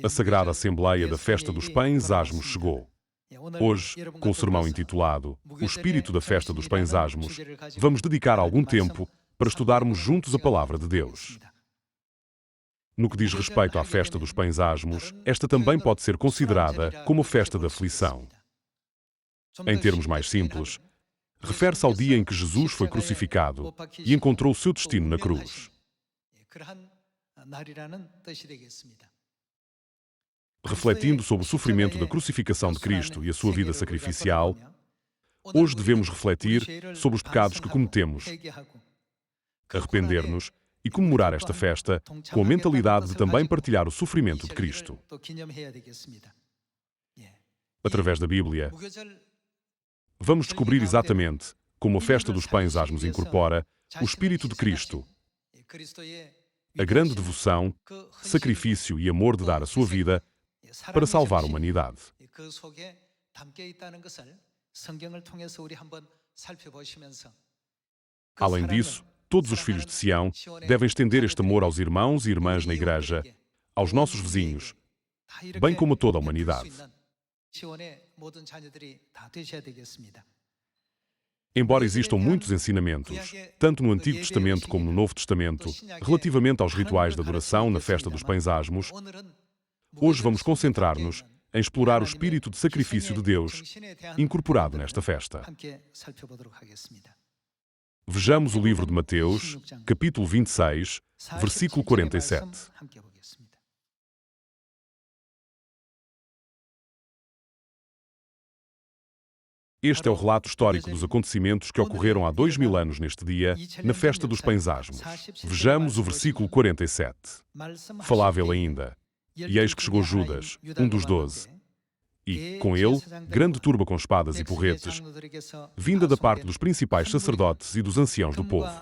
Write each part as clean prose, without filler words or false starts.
A Sagrada Assembleia da Festa dos Pães Asmos chegou. Hoje, com o sermão intitulado O Espírito da Festa dos Pães Asmos, vamos dedicar algum tempo para estudarmos juntos a Palavra de Deus. No que diz respeito à Festa dos Pães Asmos, esta também pode ser considerada como a Festa da Aflição. Em termos mais simples, refere-se ao dia em que Jesus foi crucificado e encontrou o seu destino na cruz. Refletindo sobre o sofrimento da crucificação de Cristo e a sua vida sacrificial, hoje devemos refletir sobre os pecados que cometemos, arrepender-nos e comemorar esta festa com a mentalidade de também partilhar o sofrimento de Cristo. Através da Bíblia, vamos descobrir exatamente como a Festa dos Pães Asmos incorpora o Espírito de Cristo, a grande devoção, sacrifício e amor de dar a sua vida para salvar a humanidade. Além disso, todos os filhos de Sião devem estender este amor aos irmãos e irmãs na Igreja, aos nossos vizinhos, bem como a toda a humanidade. Embora existam muitos ensinamentos, tanto no Antigo Testamento como no Novo Testamento, relativamente aos rituais de adoração na Festa dos Pães Asmos, hoje vamos concentrar-nos em explorar o espírito de sacrifício de Deus incorporado nesta festa. Vejamos o livro de Mateus, capítulo 26, versículo 47. Este é o relato histórico dos acontecimentos que ocorreram há 2000 anos neste dia, na Festa dos Pães Asmos. Vejamos o versículo 47. Falava ele ainda: E eis que chegou Judas, um dos 12, e, com ele, grande turba com espadas e porretes, vinda da parte dos principais sacerdotes e dos anciãos do povo.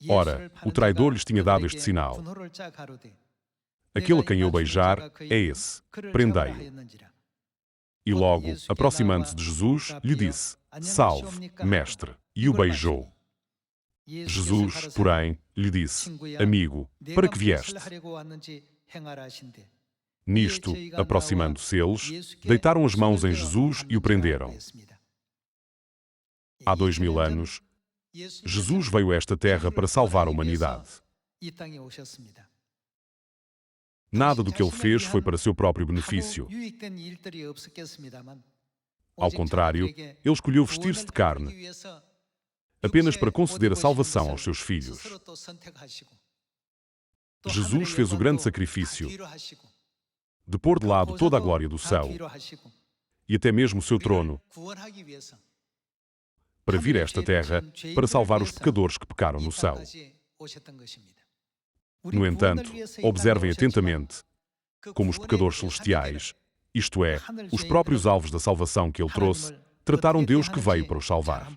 Ora, o traidor lhes tinha dado este sinal: aquele a quem eu beijar é esse, prendei-o. E logo, aproximando-se de Jesus, lhe disse: Salve, mestre, e o beijou. Jesus, porém, lhe disse: Amigo, para que vieste? Nisto, aproximando-se eles, deitaram as mãos em Jesus e o prenderam. Há 2000 anos, Jesus veio a esta terra para salvar a humanidade. Nada do que ele fez foi para seu próprio benefício. Ao contrário, ele escolheu vestir-se de carne, apenas para conceder a salvação aos seus filhos. Jesus fez o grande sacrifício de pôr de lado toda a glória do céu e até mesmo o seu trono para vir a esta terra para salvar os pecadores que pecaram no céu. No entanto, observem atentamente como os pecadores celestiais, isto é, os próprios alvos da salvação que ele trouxe, trataram Deus que veio para os salvar.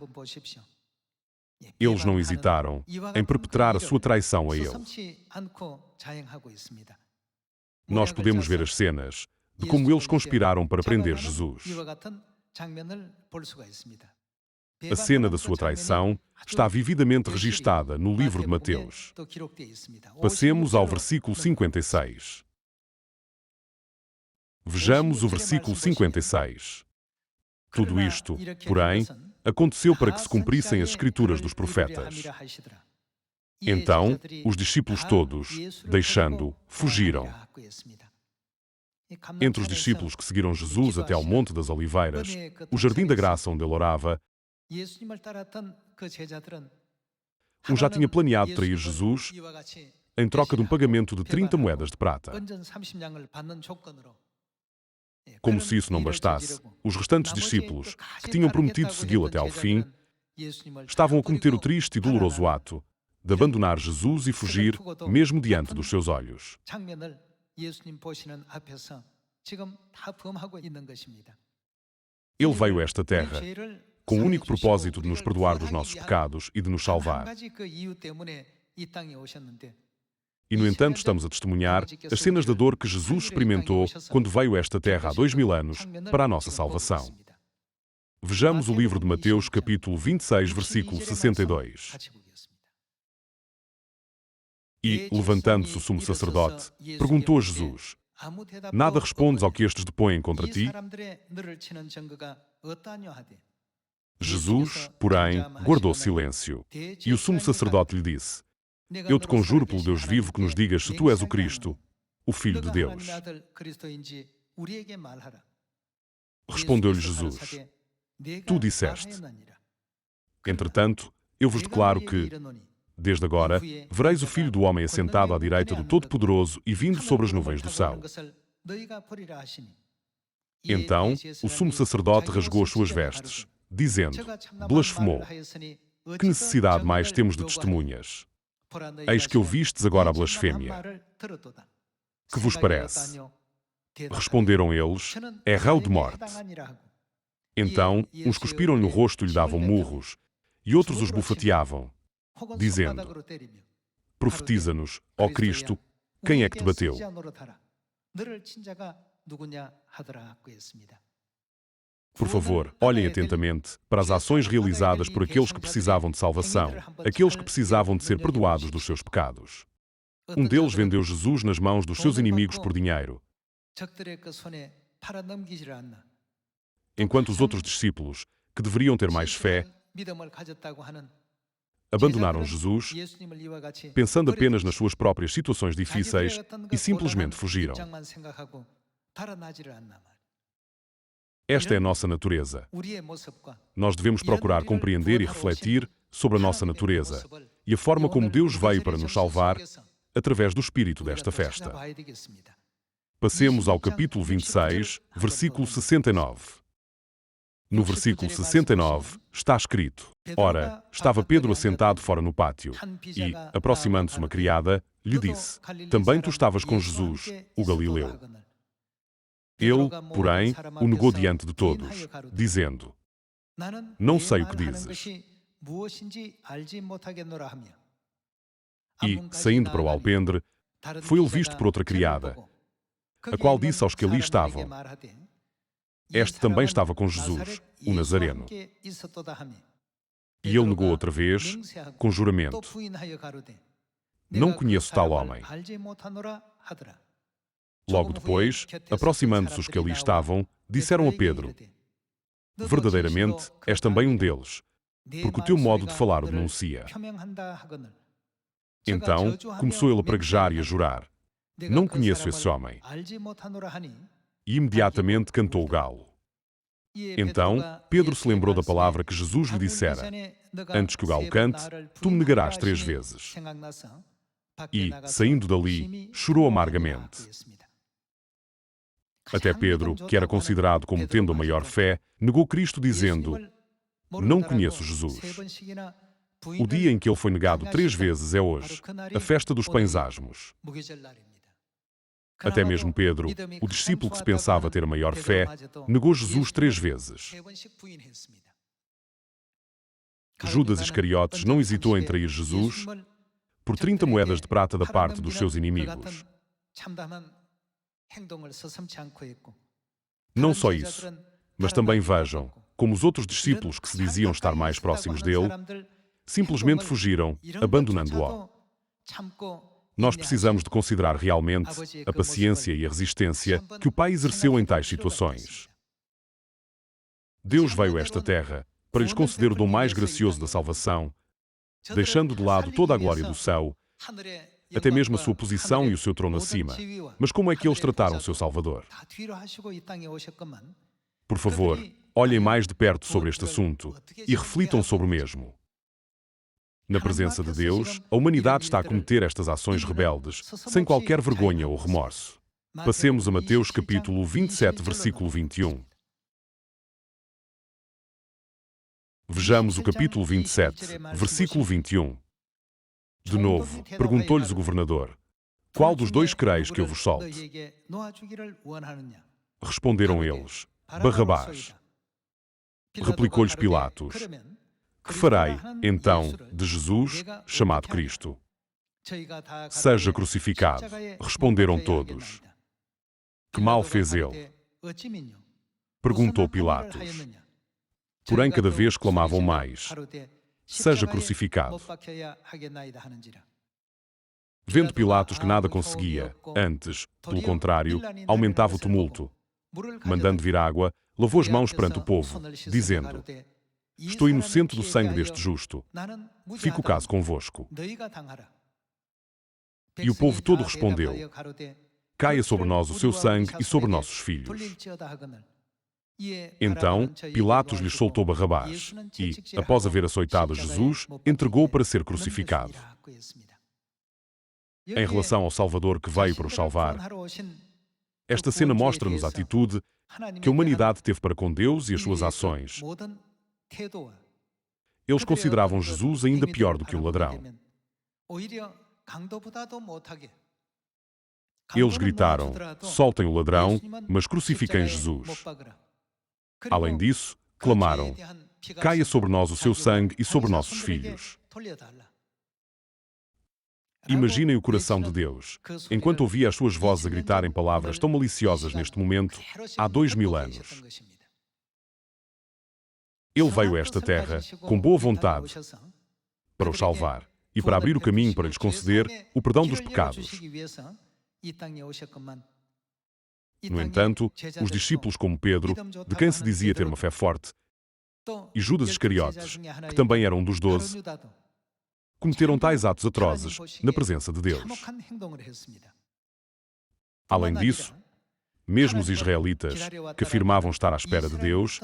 Eles não hesitaram em perpetrar a sua traição a ele. Nós podemos ver as cenas de como eles conspiraram para prender Jesus. A cena da sua traição está vividamente registada no livro de Mateus. Passemos ao versículo 56. Vejamos o versículo 56. Tudo isto, porém, aconteceu para que se cumprissem as escrituras dos profetas. Então, os discípulos todos, deixando-o, fugiram. Entre os discípulos que seguiram Jesus até ao Monte das Oliveiras, o Jardim da Graça onde ele orava, já tinha planeado trair Jesus em troca de um pagamento de 30 moedas de prata. Como se isso não bastasse, os restantes discípulos, que tinham prometido segui-lo até ao fim, estavam a cometer o triste e doloroso ato de abandonar Jesus e fugir, mesmo diante dos seus olhos. Ele veio a esta terra com o único propósito de nos perdoar dos nossos pecados e de nos salvar. E, no entanto, estamos a testemunhar as cenas da dor que Jesus experimentou quando veio a esta terra há 2000 anos para a nossa salvação. Vejamos o livro de Mateus, capítulo 26, versículo 62. E, levantando-se o sumo sacerdote, perguntou a Jesus: Nada respondes ao que estes depõem contra ti? Jesus, porém, guardou silêncio. E o sumo sacerdote lhe disse: Eu te conjuro pelo Deus vivo que nos digas se tu és o Cristo, o Filho de Deus. Respondeu-lhe Jesus: Tu disseste. Entretanto, eu vos declaro que, desde agora, vereis o Filho do Homem assentado à direita do Todo-Poderoso e vindo sobre as nuvens do céu. Então, o sumo sacerdote rasgou as suas vestes, dizendo: Blasfemou. Que necessidade mais temos de testemunhas? Eis que ouvistes agora a blasfêmia. Que vos parece? Responderam eles: É réu de morte. Então, uns cuspiram-lhe no rosto e lhe davam murros, e outros os bufeteavam, dizendo: Profetiza-nos, ó Cristo, quem é que te bateu? Por favor, olhem atentamente para as ações realizadas por aqueles que precisavam de salvação, aqueles que precisavam de ser perdoados dos seus pecados. Um deles vendeu Jesus nas mãos dos seus inimigos por dinheiro, enquanto os outros discípulos, que deveriam ter mais fé, abandonaram Jesus, pensando apenas nas suas próprias situações difíceis, e simplesmente fugiram. Esta é a nossa natureza. Nós devemos procurar compreender e refletir sobre a nossa natureza e a forma como Deus veio para nos salvar através do espírito desta festa. Passemos ao capítulo 26, versículo 69. No versículo 69 está escrito: Ora, estava Pedro assentado fora no pátio, e, aproximando-se uma criada, lhe disse: Também tu estavas com Jesus, o Galileu. Ele, porém, o negou diante de todos, dizendo: Não sei o que dizes. E, saindo para o alpendre, foi ele visto por outra criada, a qual disse aos que ali estavam: Este também estava com Jesus, o Nazareno. E ele negou outra vez, com juramento: Não conheço tal homem. Logo depois, aproximando-se os que ali estavam, disseram a Pedro: Verdadeiramente, és também um deles, porque o teu modo de falar o denuncia. Então, começou ele a praguejar e a jurar: Não conheço esse homem. E imediatamente cantou o galo. Então, Pedro se lembrou da palavra que Jesus lhe dissera: Antes que o galo cante, tu me negarás 3 vezes. E, saindo dali, chorou amargamente. Até Pedro, que era considerado como tendo a maior fé, negou Cristo dizendo: Não conheço Jesus. O dia em que ele foi negado 3 vezes é hoje, a festa dos pães asmos. Até mesmo Pedro, o discípulo que se pensava ter a maior fé, negou Jesus 3 vezes. Judas Iscariotes não hesitou em trair Jesus por 30 moedas de prata da parte dos seus inimigos. Não só isso, mas também vejam como os outros discípulos que se diziam estar mais próximos dele simplesmente fugiram, abandonando-o. Nós precisamos de considerar realmente a paciência e a resistência que o Pai exerceu em tais situações. Deus veio a esta terra para lhes conceder o dom mais gracioso da salvação, deixando de lado toda a glória do céu, até mesmo a sua posição e o seu trono acima. Mas como é que eles trataram o seu Salvador? Por favor, olhem mais de perto sobre este assunto e reflitam sobre o mesmo. Na presença de Deus, a humanidade está a cometer estas ações rebeldes, sem qualquer vergonha ou remorso. Passemos a Mateus capítulo 27, versículo 21. Vejamos o capítulo 27, versículo 21. De novo, perguntou-lhes o governador: Qual dos 2 quereis que eu vos solte? Responderam eles: Barrabás. Replicou-lhes Pilatos: Que farei, então, de Jesus, chamado Cristo? Seja crucificado. Responderam todos. Que mal fez ele? Perguntou Pilatos. Porém, cada vez clamavam mais: Seja crucificado. Vendo Pilatos que nada conseguia, antes, pelo contrário, aumentava o tumulto. Mandando vir água, lavou as mãos perante o povo, dizendo: Estou inocente do sangue deste justo. Fica o caso convosco. E o povo todo respondeu: Caia sobre nós o seu sangue e sobre nossos filhos. Então, Pilatos lhes soltou Barrabás e, após haver açoitado Jesus, entregou-o para ser crucificado. Em relação ao Salvador que veio para os salvar, esta cena mostra-nos a atitude que a humanidade teve para com Deus e as suas ações. Eles consideravam Jesus ainda pior do que o ladrão. Eles gritaram: soltem o ladrão, mas crucifiquem Jesus. Além disso, clamaram: caia sobre nós o seu sangue e sobre nossos filhos. Imaginem o coração de Deus, enquanto ouvia as suas vozes a gritarem palavras tão maliciosas neste momento, há 2000 anos. Ele veio a esta terra, com boa vontade, para os salvar e para abrir o caminho para lhes conceder o perdão dos pecados. No entanto, os discípulos como Pedro, de quem se dizia ter uma fé forte, e Judas Iscariotes, que também era um dos 12, cometeram tais atos atrozes na presença de Deus. Além disso, mesmo os israelitas, que afirmavam estar à espera de Deus,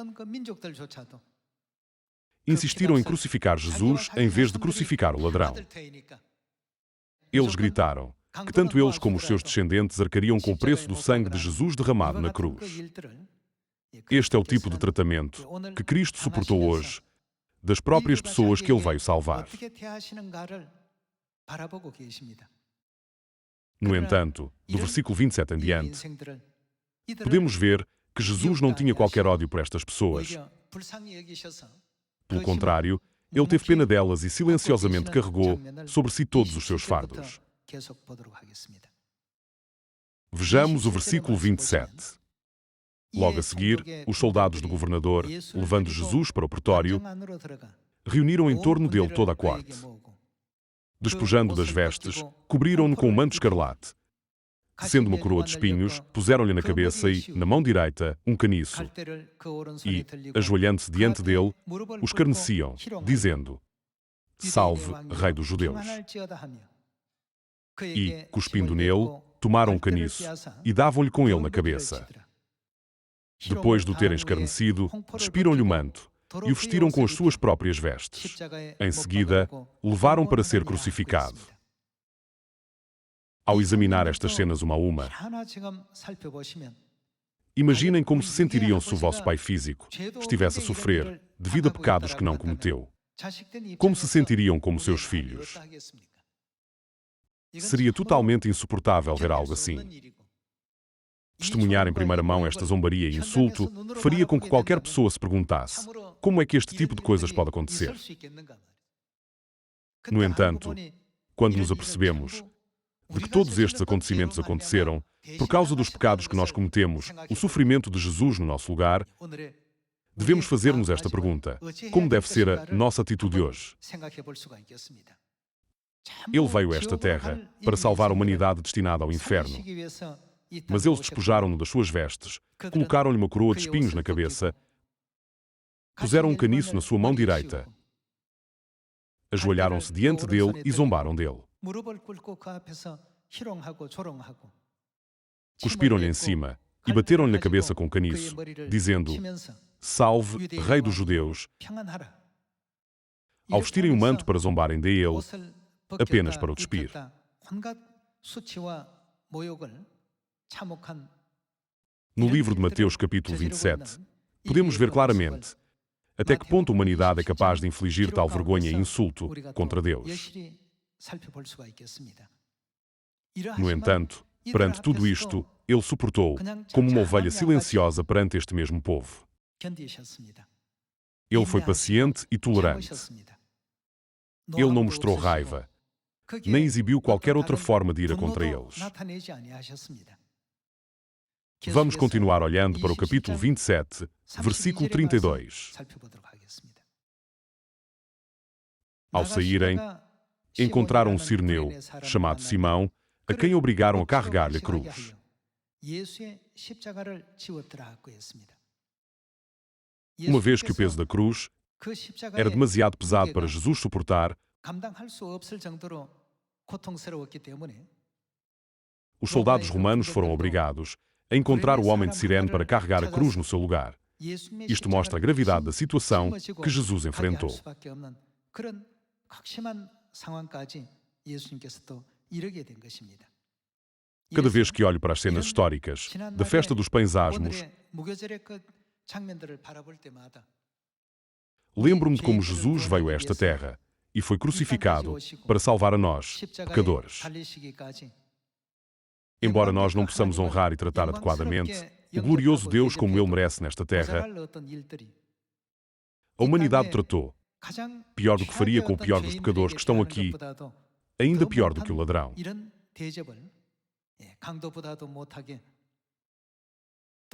insistiram em crucificar Jesus em vez de crucificar o ladrão. Eles gritaram que tanto eles como os seus descendentes arcariam com o preço do sangue de Jesus derramado na cruz. Este é o tipo de tratamento que Cristo suportou hoje das próprias pessoas que Ele veio salvar. No entanto, do versículo 27 em diante, podemos ver que Jesus não tinha qualquer ódio por estas pessoas. Pelo contrário, Ele teve pena delas e silenciosamente carregou sobre si todos os seus fardos. Vejamos o versículo 27. Logo a seguir, os soldados do governador, levando Jesus para o pretório, reuniram em torno dele toda a corte. Despojando das vestes, cobriram-no com um manto escarlate. Sendo uma coroa de espinhos, puseram-lhe na cabeça e, na mão direita, um caniço. E, ajoelhando-se diante dele, o escarneciam, dizendo: Salve, Rei dos Judeus. E, cuspindo nele, tomaram o caniço e davam-lhe com ele na cabeça. Depois de o terem escarnecido, despiram-lhe o manto e o vestiram com as suas próprias vestes. Em seguida, o levaram para ser crucificado. Ao examinar estas cenas uma a uma, imaginem como se sentiriam se o vosso pai físico estivesse a sofrer devido a pecados que não cometeu. Como se sentiriam como seus filhos? Seria totalmente insuportável ver algo assim. Testemunhar em primeira mão esta zombaria e insulto faria com que qualquer pessoa se perguntasse: como é que este tipo de coisas pode acontecer? No entanto, quando nos apercebemos de que todos estes acontecimentos aconteceram por causa dos pecados que nós cometemos, o sofrimento de Jesus no nosso lugar, devemos fazer-nos esta pergunta: como deve ser a nossa atitude hoje? Ele veio a esta terra para salvar a humanidade destinada ao inferno. Mas eles despojaram-no das suas vestes, colocaram-lhe uma coroa de espinhos na cabeça, puseram um caniço na sua mão direita, ajoelharam-se diante dele e zombaram dele. Cuspiram-lhe em cima e bateram-lhe na cabeça com o caniço, dizendo: Salve, Rei dos Judeus. Ao vestirem o manto para zombarem dele, apenas para o despir. No livro de Mateus, capítulo 27, podemos ver claramente até que ponto a humanidade é capaz de infligir tal vergonha e insulto contra Deus. No entanto, perante tudo isto, ele suportou como uma ovelha silenciosa perante este mesmo povo. Ele foi paciente e tolerante. Ele não mostrou raiva, nem exibiu qualquer outra forma de ira contra eles. Vamos continuar olhando para o capítulo 27, versículo 32. Ao saírem, encontraram um sirineu, chamado Simão, a quem obrigaram a carregar-lhe a cruz. Uma vez que o peso da cruz era demasiado pesado para Jesus suportar, os soldados romanos foram obrigados a encontrar o homem de Cirene para carregar a cruz no seu lugar. Isto mostra a gravidade da situação que Jesus enfrentou. Cada vez que olho para as cenas históricas da festa dos pães asmos, lembro-me de como Jesus veio a esta terra e foi crucificado para salvar a nós, pecadores. Embora nós não possamos honrar e tratar adequadamente o glorioso Deus como Ele merece nesta terra, a humanidade tratou, pior do que faria com o pior dos pecadores que estão aqui, ainda pior do que o ladrão.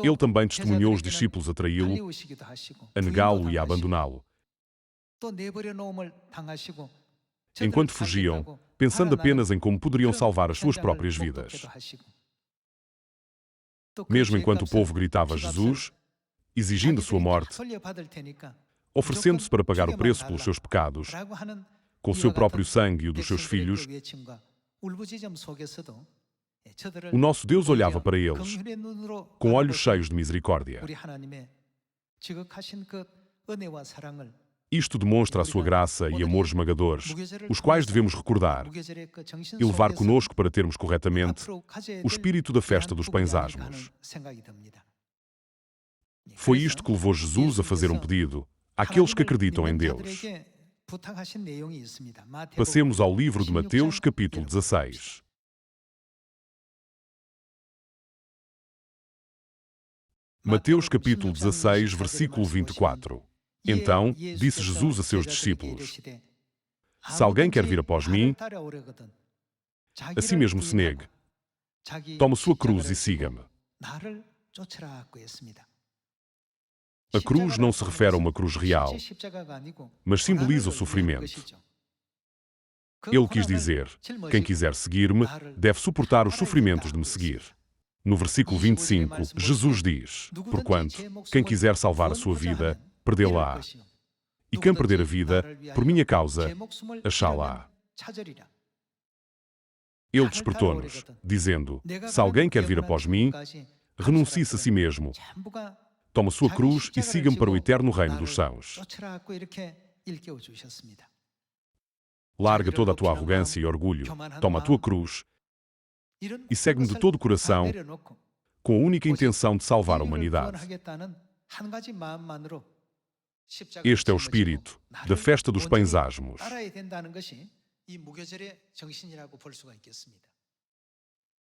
Ele também testemunhou os discípulos a traí-lo, a negá-lo e a abandoná-lo. Enquanto fugiam, pensando apenas em como poderiam salvar as suas próprias vidas. Mesmo enquanto o povo gritava a Jesus, exigindo a sua morte, oferecendo-se para pagar o preço pelos seus pecados, com o seu próprio sangue e o dos seus filhos, o nosso Deus olhava para eles com olhos cheios de misericórdia. Isto demonstra a sua graça e amor esmagadores, os quais devemos recordar e levar conosco para termos corretamente o espírito da festa dos pães asmos. Foi isto que levou Jesus a fazer um pedido àqueles que acreditam em Deus. Passemos ao livro de Mateus, capítulo 16. Mateus, capítulo 16, versículo 24. Então, disse Jesus a seus discípulos: Se alguém quer vir após mim, a si mesmo se negue, tome sua cruz e siga-me. A cruz não se refere a uma cruz real, mas simboliza o sofrimento. Ele quis dizer: quem quiser seguir-me, deve suportar os sofrimentos de me seguir. No versículo 25, Jesus diz: Porquanto, quem quiser salvar a sua vida, perdê-la-á. E quem perder a vida, por minha causa, achá-la-á. Ele despertou-nos, dizendo: Se alguém quer vir após mim, renuncie-se a si mesmo, tome a sua cruz e siga-me para o eterno reino dos céus. Larga toda a tua arrogância e orgulho, toma a tua cruz e segue-me de todo o coração, com a única intenção de salvar a humanidade. Este é o espírito da festa dos pães asmos.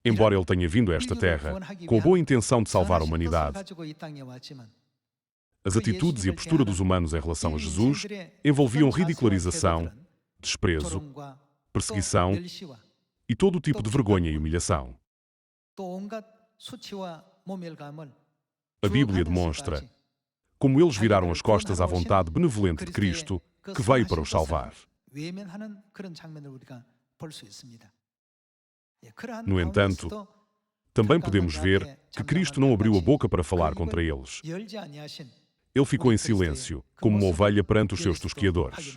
Embora ele tenha vindo a esta terra com a boa intenção de salvar a humanidade, as atitudes e a postura dos humanos em relação a Jesus envolviam ridicularização, desprezo, perseguição e todo o tipo de vergonha e humilhação. A Bíblia demonstra como eles viraram as costas à vontade benevolente de Cristo, que veio para os salvar. No entanto, também podemos ver que Cristo não abriu a boca para falar contra eles. Ele ficou em silêncio, como uma ovelha perante os seus tosquiadores.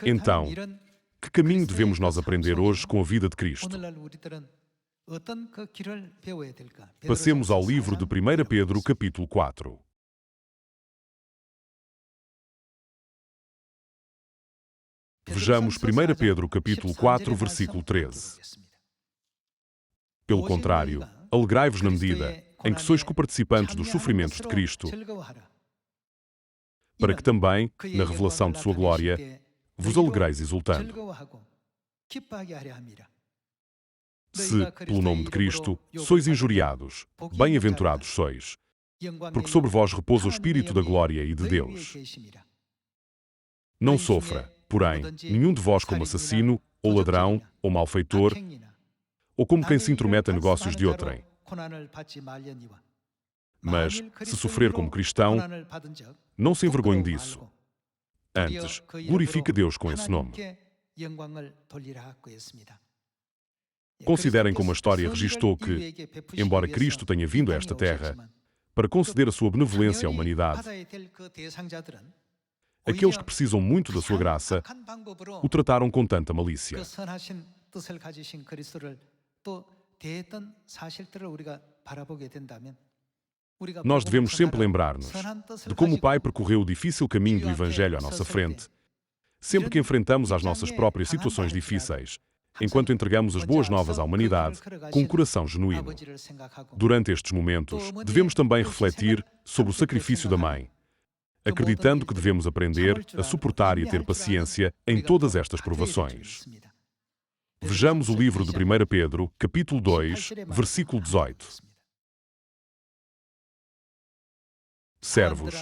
Então, que caminho devemos nós aprender hoje com a vida de Cristo? Passemos ao livro de 1 Pedro, capítulo 4. Vejamos 1 Pedro, capítulo 4, versículo 13. Pelo contrário, alegrai-vos na medida em que sois coparticipantes dos sofrimentos de Cristo, para que também, na revelação de sua glória, vos alegreis exultando. Se, pelo nome de Cristo, sois injuriados, bem-aventurados sois, porque sobre vós repousa o Espírito da glória e de Deus. Não sofra, porém, nenhum de vós como assassino, ou ladrão, ou malfeitor, ou como quem se intromete a negócios de outrem. Mas, se sofrer como cristão, não se envergonhe disso. Antes, glorifique Deus com esse nome. Considerem como a história registou que, embora Cristo tenha vindo a esta terra para conceder a sua benevolência à humanidade, aqueles que precisam muito da sua graça o trataram com tanta malícia. Nós devemos sempre lembrar-nos de como o Pai percorreu o difícil caminho do Evangelho à nossa frente, sempre que enfrentamos as nossas próprias situações difíceis, enquanto entregamos as boas novas à humanidade com um coração genuíno. Durante estes momentos, devemos também refletir sobre o sacrifício da mãe, acreditando que devemos aprender a suportar e a ter paciência em todas estas provações. Vejamos o livro de 1 Pedro, capítulo 2, versículo 18. Servos,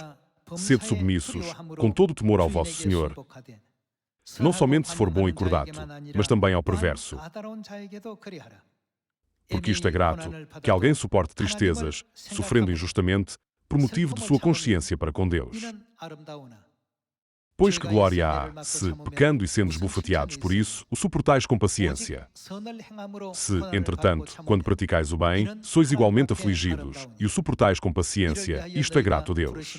sede submissos, com todo o temor ao vosso Senhor, não somente se for bom e cordato, mas também ao perverso. Porque isto é grato, que alguém suporte tristezas, sofrendo injustamente, por motivo de sua consciência para com Deus. Pois que glória há, se, pecando e sendo esbofeteados por isso, o suportais com paciência. Se, entretanto, quando praticais o bem, sois igualmente afligidos, e o suportais com paciência, isto é grato a Deus.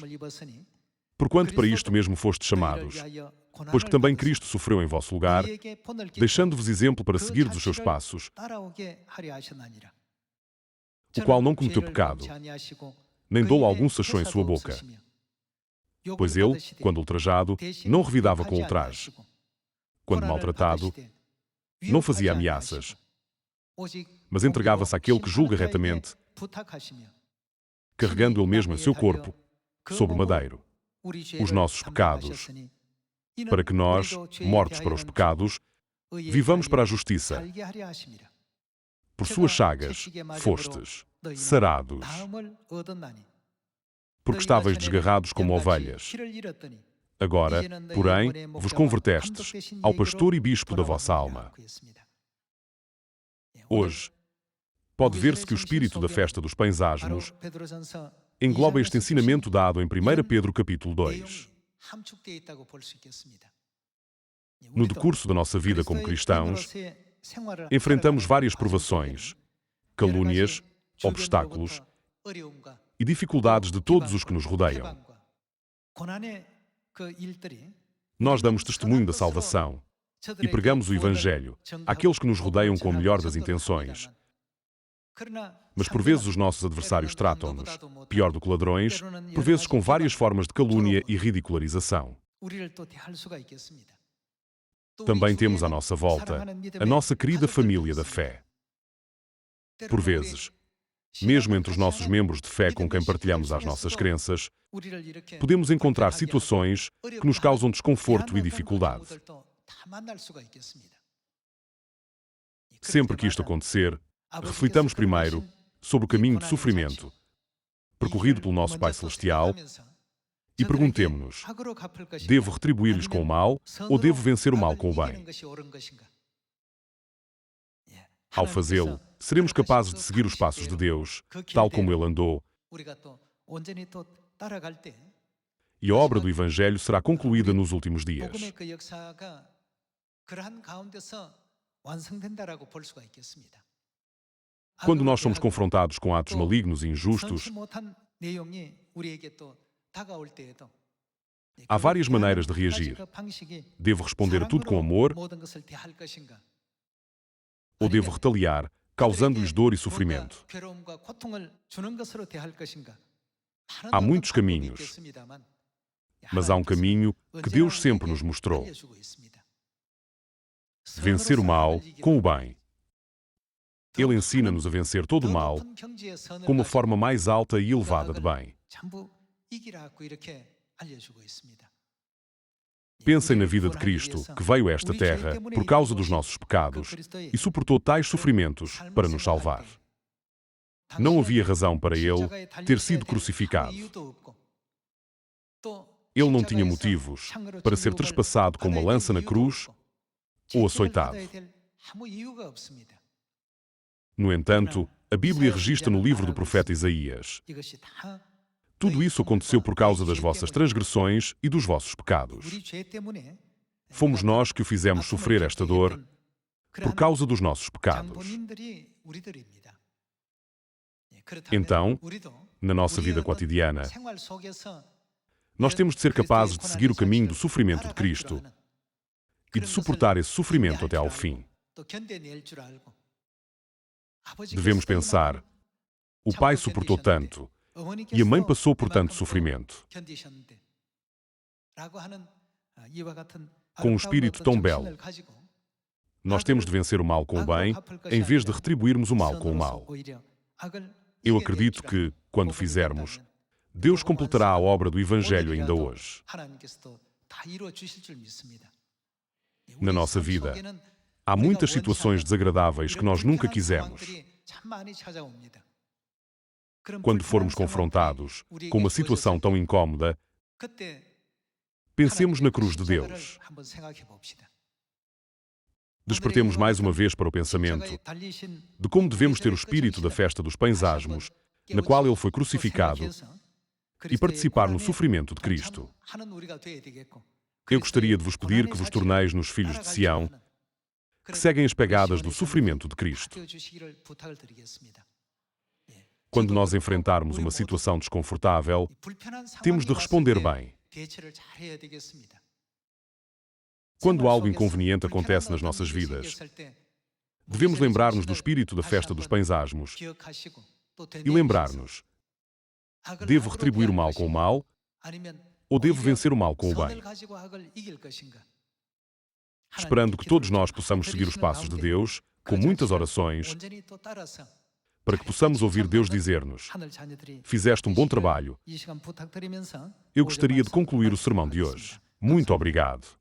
Porquanto para isto mesmo fostes chamados, pois que também Cristo sofreu em vosso lugar, deixando-vos exemplo para seguirdes os seus passos, o qual não cometeu pecado, nem dolo algum se achou em sua boca. Pois ele, quando ultrajado, não revidava com ultraje. Quando maltratado, não fazia ameaças, mas entregava-se àquele que julga retamente, carregando ele mesmo em seu corpo, sobre o madeiro, os nossos pecados, para que nós, mortos para os pecados, vivamos para a justiça. Por suas chagas fostes sarados, porque estáveis desgarrados como ovelhas. Agora, porém, vos convertestes ao pastor e bispo da vossa alma. Hoje, pode ver-se que o espírito da festa dos pães asmos engloba este ensinamento dado em 1 Pedro capítulo 2. No decurso da nossa vida como cristãos, enfrentamos várias provações, calúnias, obstáculos e dificuldades de todos os que nos rodeiam. Nós damos testemunho da salvação e pregamos o Evangelho àqueles que nos rodeiam com a melhor das intenções. Mas por vezes os nossos adversários tratam-nos, pior do que ladrões, por vezes com várias formas de calúnia e ridicularização. Também temos à nossa volta a nossa querida família da fé. Por vezes, mesmo entre os nossos membros de fé com quem partilhamos as nossas crenças, podemos encontrar situações que nos causam desconforto e dificuldade. Sempre que isto acontecer, reflitamos primeiro sobre o caminho de sofrimento percorrido pelo nosso Pai Celestial e perguntemo-nos: devo retribuir-lhes com o mal ou devo vencer o mal com o bem? Ao fazê-lo, seremos capazes de seguir os passos de Deus, tal como Ele andou, e a obra do Evangelho será concluída nos últimos dias. Quando nós somos confrontados com atos malignos e injustos, há várias maneiras de reagir. Devo responder a tudo com amor ou devo retaliar, causando-lhes dor e sofrimento? Há muitos caminhos, mas há um caminho que Deus sempre nos mostrou: vencer o mal com o bem. Ele ensina-nos a vencer todo o mal com uma forma mais alta e elevada de bem. Pensem na vida de Cristo, que veio a esta terra por causa dos nossos pecados e suportou tais sofrimentos para nos salvar. Não havia razão para ele ter sido crucificado. Ele não tinha motivos para ser trespassado com uma lança na cruz ou açoitado. No entanto, a Bíblia registra no livro do profeta Isaías: tudo isso aconteceu por causa das vossas transgressões e dos vossos pecados. Fomos nós que o fizemos sofrer esta dor por causa dos nossos pecados. Então, na nossa vida cotidiana, nós temos de ser capazes de seguir o caminho do sofrimento de Cristo e de suportar esse sofrimento até ao fim. Devemos pensar: o pai suportou tanto e a mãe passou por tanto sofrimento. Com um espírito tão belo, nós temos de vencer o mal com o bem, em vez de retribuirmos o mal com o mal. Eu acredito que, quando fizermos, Deus completará a obra do Evangelho ainda hoje. Na nossa vida, há muitas situações desagradáveis que nós nunca quisemos. Quando formos confrontados com uma situação tão incômoda, pensemos na cruz de Deus. Despertemos mais uma vez para o pensamento de como devemos ter o espírito da festa dos pães asmos, na qual Ele foi crucificado, e participar no sofrimento de Cristo. Eu gostaria de vos pedir que vos torneis nos filhos de Sião, que seguem as pegadas do sofrimento de Cristo. Quando nós enfrentarmos uma situação desconfortável, temos de responder bem. Quando algo inconveniente acontece nas nossas vidas, devemos lembrar-nos do espírito da festa dos pães asmos e lembrar-nos: devo retribuir o mal com o mal ou devo vencer o mal com o bem? Esperando que todos nós possamos seguir os passos de Deus, com muitas orações, para que possamos ouvir Deus dizer-nos: fizeste um bom trabalho. Eu gostaria de concluir o sermão de hoje. Muito obrigado.